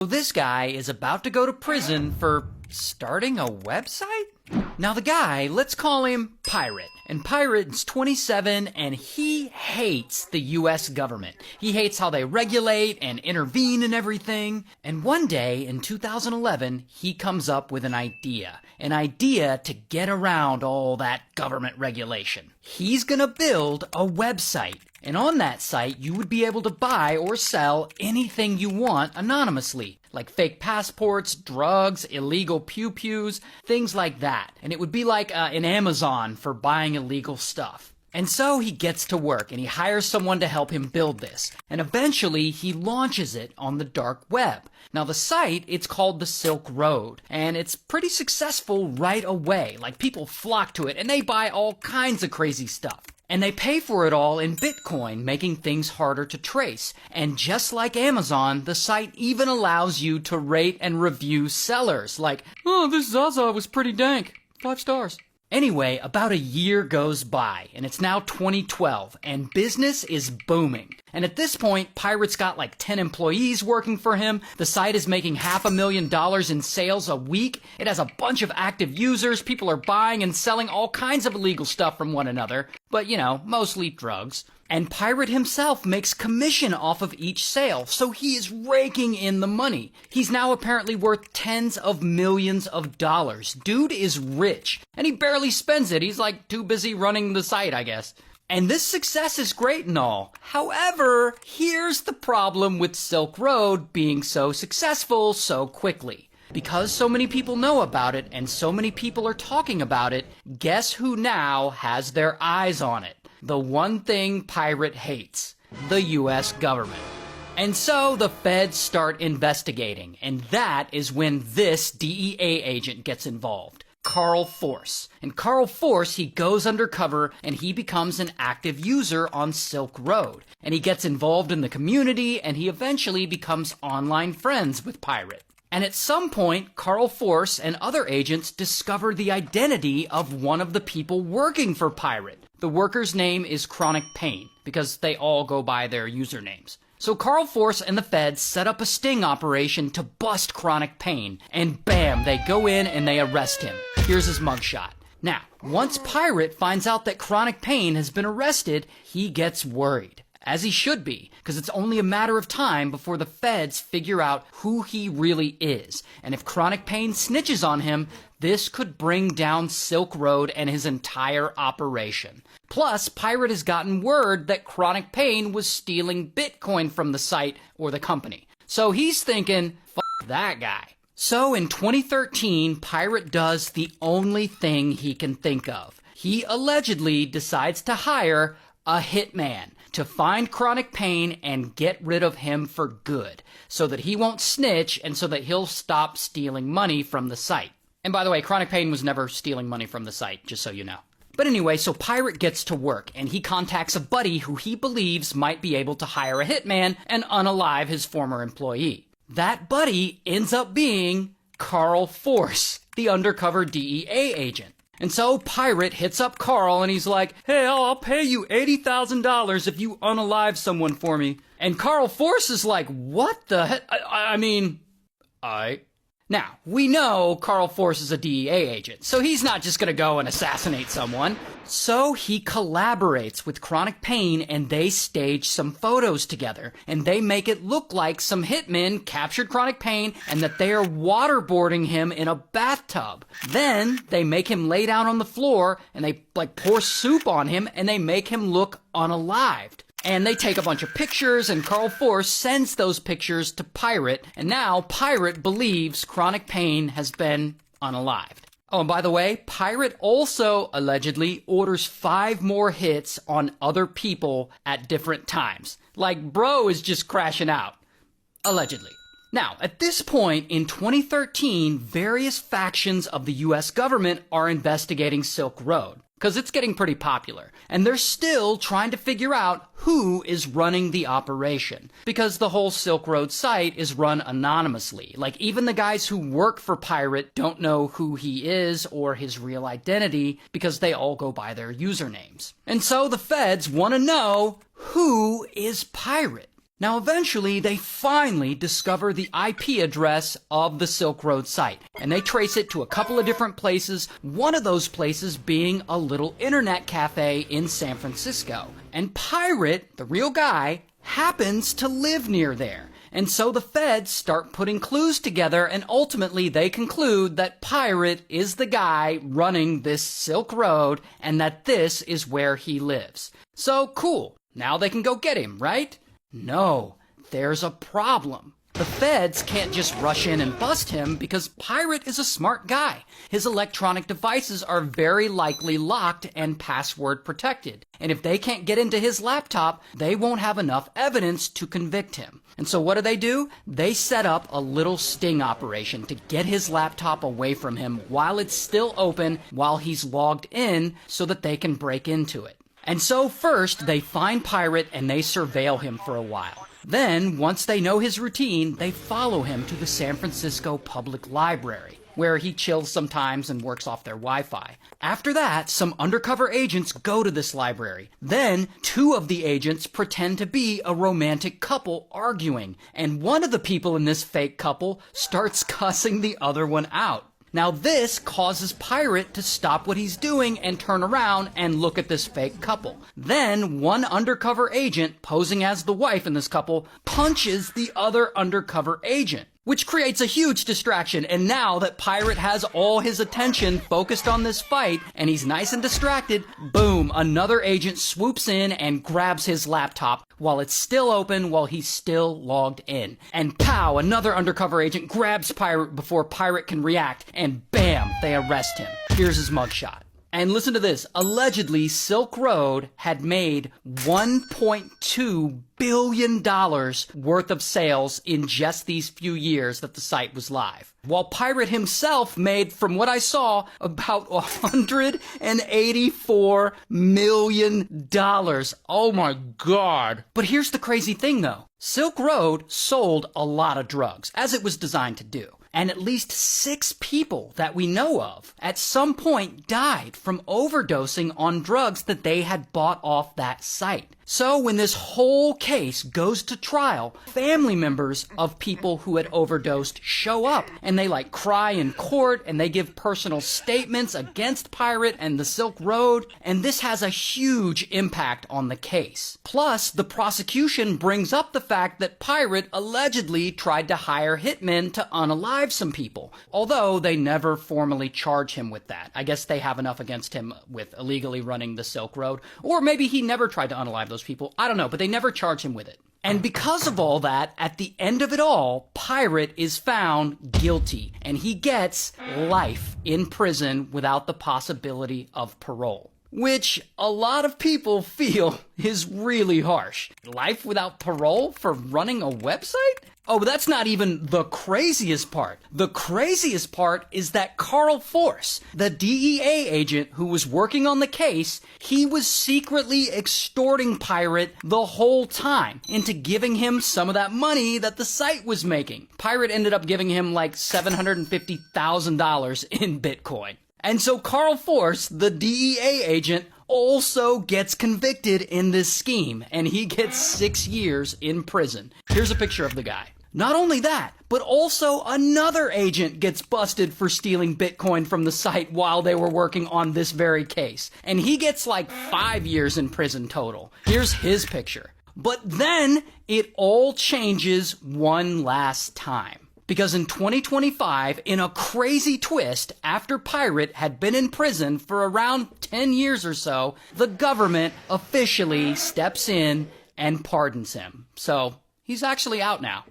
So this guy is about to go to prison for starting a website? Now the guy, let's call him Pirate. And Pirate's 27 and he hates the US government. He hates how they regulate and intervene and everything. And one day in 2011, he comes up with an idea to get around all that government regulation. He's gonna build a website. And on that site, you would be able to buy or sell anything you want anonymously, like fake passports, drugs, illegal pew-pews, things like that. And it would be like an Amazon for buying illegal stuff. And so he gets to work and he hires someone to help him build this. And eventually he launches it on the dark web. Now the site, it's called the Silk Road. And it's pretty successful right away. Like people flock to it and they buy all kinds of crazy stuff. And they pay for it all in Bitcoin, making things harder to trace. And just like Amazon, the site even allows you to rate and review sellers. Like, oh, this Zaza was pretty dank. 5 stars. Anyway, about a year goes by, and it's now 2012, and business is booming. And at this point, Pirate's got like 10 employees working for him. The site is making $500,000 in sales a week. It has a bunch of active users. People are buying and selling all kinds of illegal stuff from one another. But, you know, mostly drugs. And Pirate himself makes commission off of each sale, so he is raking in the money. He's now apparently worth tens of millions of dollars. Dude is rich, and he barely spends it. He's like too busy running the site, I guess. And this success is great and all. However, here's the problem with Silk Road being so successful so quickly. Because so many people know about it and so many people are talking about it, guess who now has their eyes on it? The one thing Pirate hates, the US government. And so the feds start investigating, and that is when this DEA agent gets involved. Carl Force. And Carl Force, he goes undercover and he becomes an active user on Silk Road. And he gets involved in the community and he eventually becomes online friends with Pirate. And at some point, Carl Force and other agents discover the identity of one of the people working for Pirate. The worker's name is Chronic Pain, because they all go by their usernames. So Carl Force and the feds set up a sting operation to bust Chronic Pain, and bam, they go in and they arrest him. Here's his mugshot. Now, once Pirate finds out that Chronic Pain has been arrested, he gets worried. As he should be, because it's only a matter of time before the feds figure out who he really is. And if Chronic Pain snitches on him, this could bring down Silk Road and his entire operation. Plus, Pirate has gotten word that Chronic Pain was stealing Bitcoin from the site or the company. So he's thinking, fuck that guy. So in 2013, Pirate does the only thing he can think of. He allegedly decides to hire a hitman to find Chronic Pain and get rid of him for good, so that he won't snitch and so that he'll stop stealing money from the site. And by the way, Chronic Pain was never stealing money from the site, just so you know. But anyway, so Pirate gets to work, and he contacts a buddy who he believes might be able to hire a hitman and unalive his former employee. That buddy ends up being Carl Force, the undercover DEA agent. And so Pirate hits up Carl and he's like, hey, I'll pay you $80,000 if you unalive someone for me. And Carl Force is like, what the heck? I mean, Now, we know Carl Force is a DEA agent, so he's not just gonna go and assassinate someone. So he collaborates with Chronic Pain and they stage some photos together. And they make it look like some hitmen captured Chronic Pain and that they are waterboarding him in a bathtub. Then they make him lay down on the floor and they pour soup on him and they make him look unalived. And they take a bunch of pictures, and Carl Force sends those pictures to Pirate, and now Pirate believes Chronic Pain has been unalived. Oh, and by the way, Pirate also allegedly orders 5 more hits on other people at different times. Like, bro is just crashing out. Allegedly. Now, at this point in 2013, various factions of the US government are investigating Silk Road, because it's getting pretty popular. And they're still trying to figure out who is running the operation. Because the whole Silk Road site is run anonymously. Like, even the guys who work for Pirate don't know who he is or his real identity, because they all go by their usernames. And so the feds want to know, who is Pirate? Now eventually they finally discover the IP address of the Silk Road site, and they trace it to a couple of different places, one of those places being a little internet cafe in San Francisco. And Pirate, the real guy, happens to live near there. And so the feds start putting clues together, and ultimately they conclude that Pirate is the guy running this Silk Road and that this is where he lives. So cool, now they can go get him, right? No, there's a problem. The feds can't just rush in and bust him because Pirate is a smart guy. His electronic devices are very likely locked and password protected. And if they can't get into his laptop, they won't have enough evidence to convict him. And so what do? They set up a little sting operation to get his laptop away from him while it's still open, while he's logged in, so that they can break into it. And so first, they find Pirate and they surveil him for a while. Then, once they know his routine, they follow him to the San Francisco Public Library, where he chills sometimes and works off their Wi-Fi. After that, some undercover agents go to this library. Then, two of the agents pretend to be a romantic couple arguing, and one of the people in this fake couple starts cussing the other one out. Now this causes Pirate to stop what he's doing and turn around and look at this fake couple. Then one undercover agent, posing as the wife in this couple, punches the other undercover agent, which creates a huge distraction. And now that Pirate has all his attention focused on this fight and he's nice and distracted, boom, another agent swoops in and grabs his laptop while it's still open, while he's still logged in. And pow, another undercover agent grabs Pirate before Pirate can react, and bam, they arrest him. Here's his mugshot. And listen to this. Allegedly, Silk Road had made $1.2 billion worth of sales in just these few years that the site was live. While Pirate himself made, from what I saw, about $184 million. Oh my God. But here's the crazy thing though. Silk Road sold a lot of drugs, as it was designed to do. And at least 6 people that we know of at some point died from overdosing on drugs that they had bought off that site. So when this whole case goes to trial, family members of people who had overdosed show up and they cry in court and they give personal statements against Pirate and the Silk Road, and this has a huge impact on the case. Plus, the prosecution brings up the fact that Pirate allegedly tried to hire hitmen to unalive some people, although they never formally charge him with that. I guess they have enough against him with illegally running the Silk Road, or maybe he never tried to unalive those people. I don't know, but they never charge him with it. And because of all that, at the end of it all, Pirate is found guilty, and he gets life in prison without the possibility of parole. Which a lot of people feel is really harsh. Life without parole for running a website? Oh, but that's not even the craziest part. The craziest part is that Carl Force, the DEA agent who was working on the case, he was secretly extorting Pirate the whole time into giving him some of that money that the site was making. Pirate ended up giving him $750,000 in Bitcoin. And so Carl Force, the DEA agent, also gets convicted in this scheme, and he gets 6 years in prison. Here's a picture of the guy. Not only that, but also another agent gets busted for stealing Bitcoin from the site while they were working on this very case. And he gets 5 years in prison total. Here's his picture. But then it all changes one last time. Because in 2025, in a crazy twist, after Pirate had been in prison for around 10 years or so, the government officially steps in and pardons him. So he's actually out now.